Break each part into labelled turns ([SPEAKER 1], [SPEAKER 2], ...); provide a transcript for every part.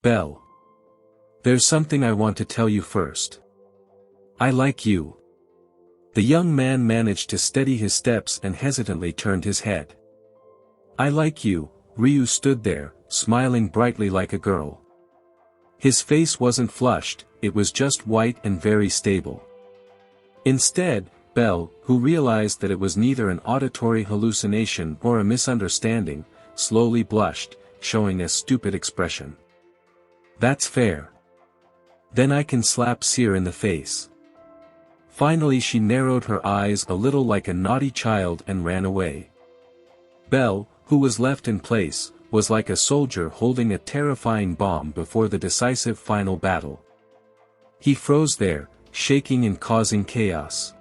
[SPEAKER 1] Belle. There's something I want to tell you first. I like you. The young man managed to steady his steps and hesitantly turned his head. I like you. Ryu stood there, smiling brightly like a girl. His face wasn't flushed, it was just white and very stable. Instead, Belle, who realized that it was neither an auditory hallucination nor a misunderstanding, slowly blushed, showing a stupid expression. That's fair. Then I can slap Seer in the face. Finally she narrowed her eyes a little like a naughty child and ran away. Belle, who was left in place, was like a soldier holding a terrifying bomb before the decisive final battle. He froze there, shaking and causing chaos.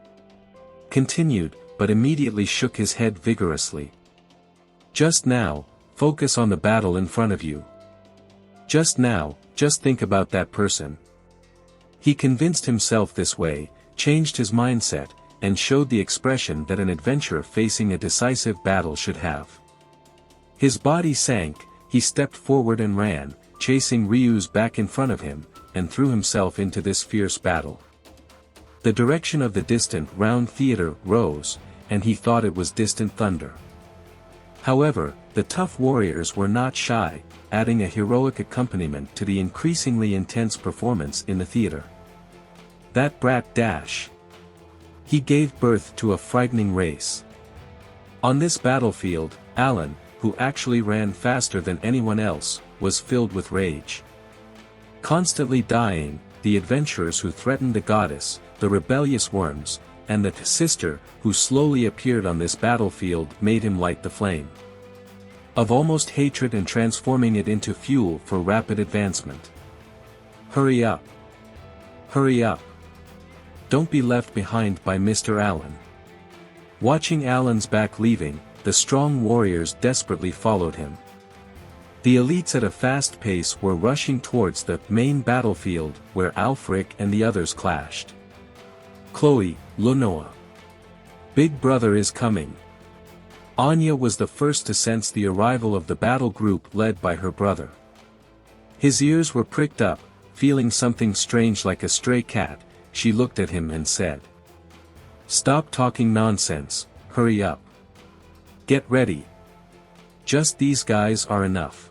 [SPEAKER 1] Continued, but immediately shook his head vigorously. Just now, focus on the battle in front of you. Just now, just think about that person. He convinced himself this way, changed his mindset, and showed the expression that an adventurer facing a decisive battle should have. His body sank, he stepped forward and ran, chasing Ryu's back in front of him, and threw himself into this fierce battle. The direction of the distant round theater rose, and he thought it was distant thunder. However, the tough warriors were not shy, adding a heroic accompaniment to the increasingly intense performance in the theater. That brat Dash. He gave birth to a frightening race. On this battlefield, Alan, who actually ran faster than anyone else, was filled with rage. Constantly dying, the adventurers who threatened the goddess, the rebellious worms, and the sister, who slowly appeared on this battlefield made him light the flame of almost hatred and transforming it into fuel for rapid advancement. Hurry up! Hurry up! Don't be left behind by Mr. Allen. Watching Alan's back leaving, the strong warriors desperately followed him. The elites at a fast pace were rushing towards the main battlefield where Alfric and the others clashed. Chloe, Lonoa. Big brother is coming. Anya was the first to sense the arrival of the battle group led by her brother. His ears were pricked up, feeling something strange like a stray cat. She looked at him and said, "Stop talking nonsense, hurry up. Get ready. Just these guys are enough."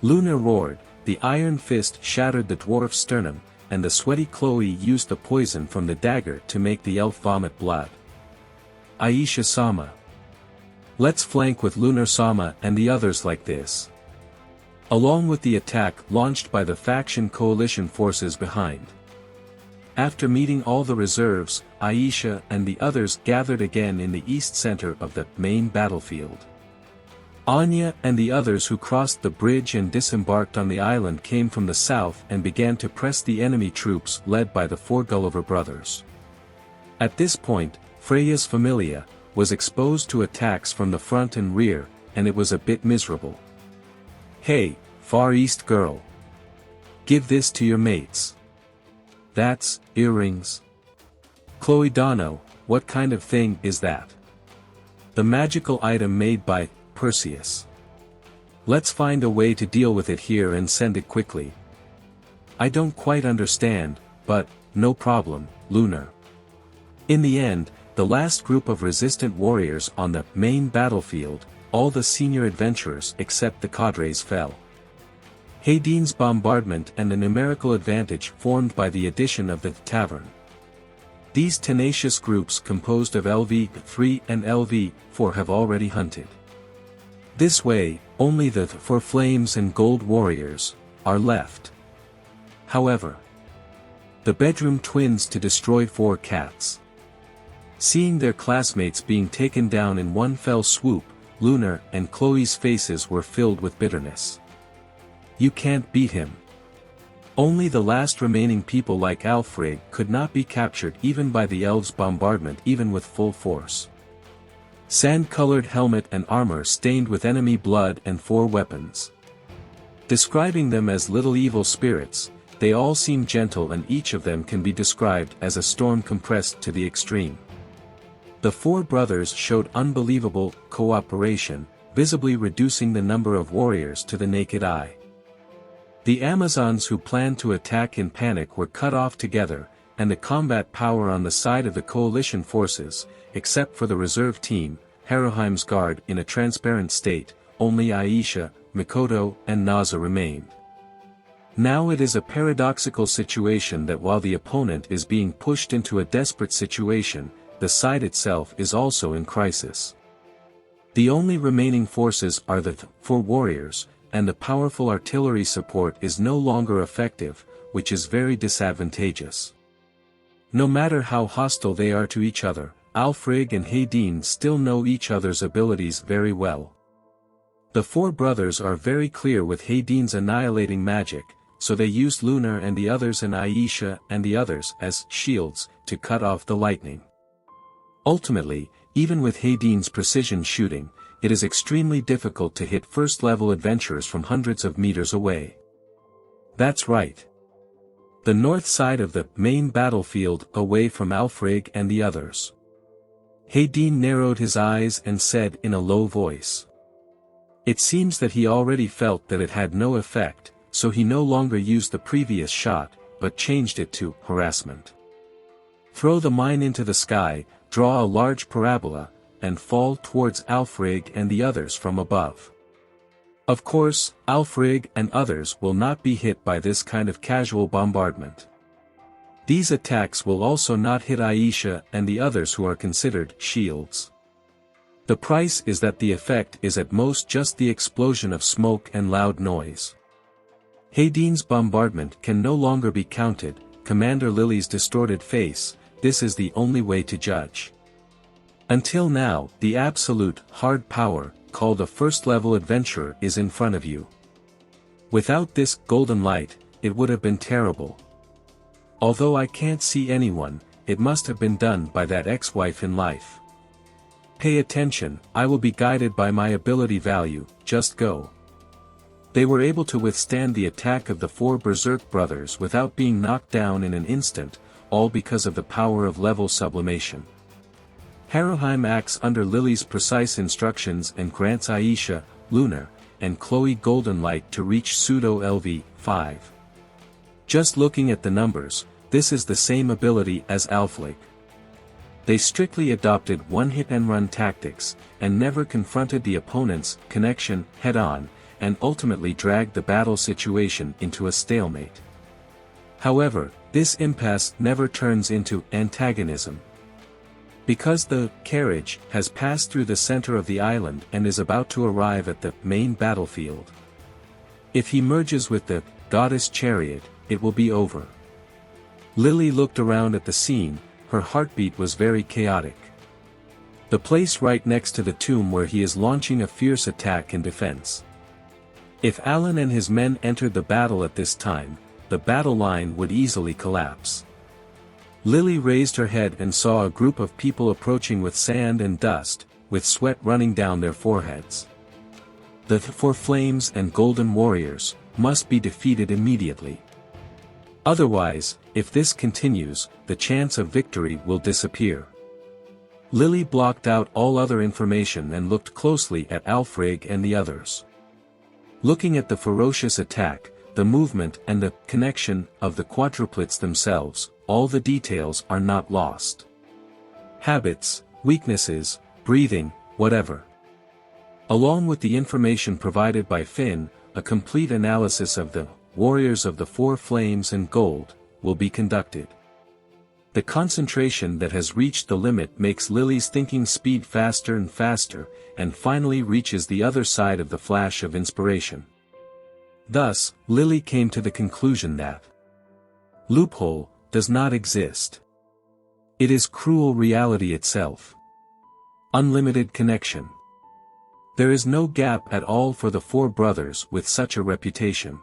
[SPEAKER 1] Luna roared, the iron fist shattered the dwarf's sternum, and the sweaty Chloe used the poison from the dagger to make the elf vomit blood. Aisha-sama. Let's flank with Lunar-sama and the others like this. Along with the attack launched by the faction coalition forces behind. After meeting all the reserves, Aisha and the others gathered again in the east center of the main battlefield. Anya and the others who crossed the bridge and disembarked on the island came from the south and began to press the enemy troops led by the four Gulliver brothers. At this point, Freya's Familia was exposed to attacks from the front and rear, and it was a bit miserable. Hey, Far East girl. Give this to your mates. That's, earrings. Chloe Dono, what kind of thing is that? The magical item made by Perseus. Let's find a way to deal with it here and send it quickly. I don't quite understand, but, no problem, Lunar. In the end, the last group of resistant warriors on the main battlefield, all the senior adventurers except the cadres fell. Hadine's bombardment and the numerical advantage formed by the addition of the tavern. These tenacious groups composed of LV-3 and LV-4 have already hunted. This way, only the four flames and gold warriors are left. However, the bedroom twins to destroy 4 cats. Seeing their classmates being taken down in one fell swoop, Lunar and Chloe's faces were filled with bitterness. You can't beat him. Only the last remaining people like Alfred could not be captured even by the elves' bombardment even with full force. Sand-colored helmet and armor stained with enemy blood and 4 weapons. Describing them as little evil spirits, they all seem gentle and each of them can be described as a storm compressed to the extreme. The 4 brothers showed unbelievable cooperation, visibly reducing the number of warriors to the naked eye. The Amazons who planned to attack in panic were cut off together, and the combat power on the side of the coalition forces, except for the reserve team, Haruheim's guard in a transparent state, only Aisha, Mikoto and Naza remained. Now it is a paradoxical situation that while the opponent is being pushed into a desperate situation, the side itself is also in crisis. The only remaining forces are the four warriors, and the powerful artillery support is no longer effective, which is very disadvantageous. No matter how hostile they are to each other, Alfrig and Haydn still know each other's abilities very well. The four brothers are very clear with Haydn's annihilating magic, so they used Lunar and the others and Aisha and the others as shields to cut off the lightning. Ultimately, even with Haydn's precision shooting, it is extremely difficult to hit first-level adventurers from hundreds of meters away. That's right. The north side of the main battlefield away from Alfrig and the others. Haydn narrowed his eyes and said in a low voice. It seems that he already felt that it had no effect, so he no longer used the previous shot, but changed it to harassment. Throw the mine into the sky, draw a large parabola, and fall towards Alfrig and the others from above. Of course, Alfrig and others will not be hit by this kind of casual bombardment. These attacks will also not hit Aisha and the others who are considered shields. The price is that the effect is at most just the explosion of smoke and loud noise. Haydn's bombardment can no longer be counted, Commander Lily's distorted face, this is the only way to judge. Until now, the absolute, hard power, called a first-level adventurer is in front of you. Without this golden light, it would have been terrible. Although I can't see anyone, it must have been done by that ex-wife in life. Pay attention, I will be guided by my ability value, just go. They were able to withstand the attack of the four Berserk brothers without being knocked down in an instant, all because of the power of level sublimation. Haruheim acts under Lily's precise instructions and grants Aisha, Lunar, and Chloe golden light to reach pseudo-LV 5. Just looking at the numbers, this is the same ability as Alflig. They strictly adopted one-hit-and-run tactics, and never confronted the opponent's connection head-on, and ultimately dragged the battle situation into a stalemate. However, this impasse never turns into antagonism. Because the carriage has passed through the center of the island and is about to arrive at the main battlefield. If he merges with the goddess chariot, it will be over. Lily looked around at the scene, her heartbeat was very chaotic. The place right next to the tomb where he is launching a fierce attack in defense. If Alan and his men entered the battle at this time, the battle line would easily collapse. Lily raised her head and saw a group of people approaching with sand and dust, with sweat running down their foreheads. The four flames and golden warriors must be defeated immediately. Otherwise, if this continues, the chance of victory will disappear. Lily blocked out all other information and looked closely at Alfrig and the others. Looking at the ferocious attack, the movement and the connection of the quadruplets themselves, all the details are not lost. Habits, weaknesses, breathing, whatever. Along with the information provided by Finn, a complete analysis of the warriors of the four flames and gold will be conducted. The concentration that has reached the limit makes Lily's thinking speed faster and faster, and finally reaches the other side of the flash of inspiration. Thus, Lily came to the conclusion that loophole does not exist. It is cruel reality itself. Unlimited connection. There is no gap at all for the four brothers with such a reputation.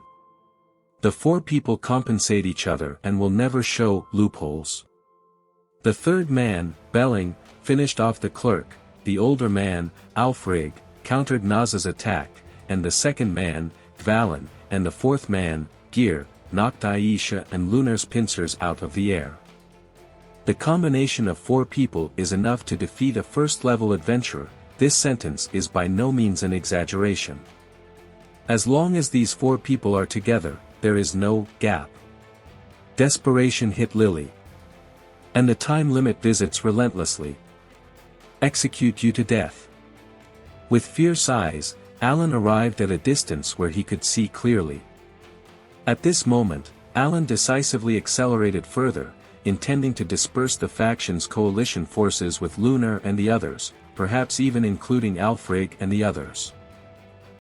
[SPEAKER 1] The four people compensate each other and will never show loopholes. The third man, Belling, finished off the clerk, the older man, Alfrig, countered Naza's attack, and the second man, Valen, and the fourth man, Gear, knocked Aisha and Lunar's pincers out of the air. The combination of four people is enough to defeat a first-level adventurer. This sentence is by no means an exaggeration. As long as these four people are together, there is no gap. Desperation hit Lily. And the time limit visits relentlessly. Execute you to death. With fierce eyes, Alan arrived at a distance where he could see clearly. At this moment, Alan decisively accelerated further, intending to disperse the faction's coalition forces with Lunar and the others, perhaps even including Alfred and the others.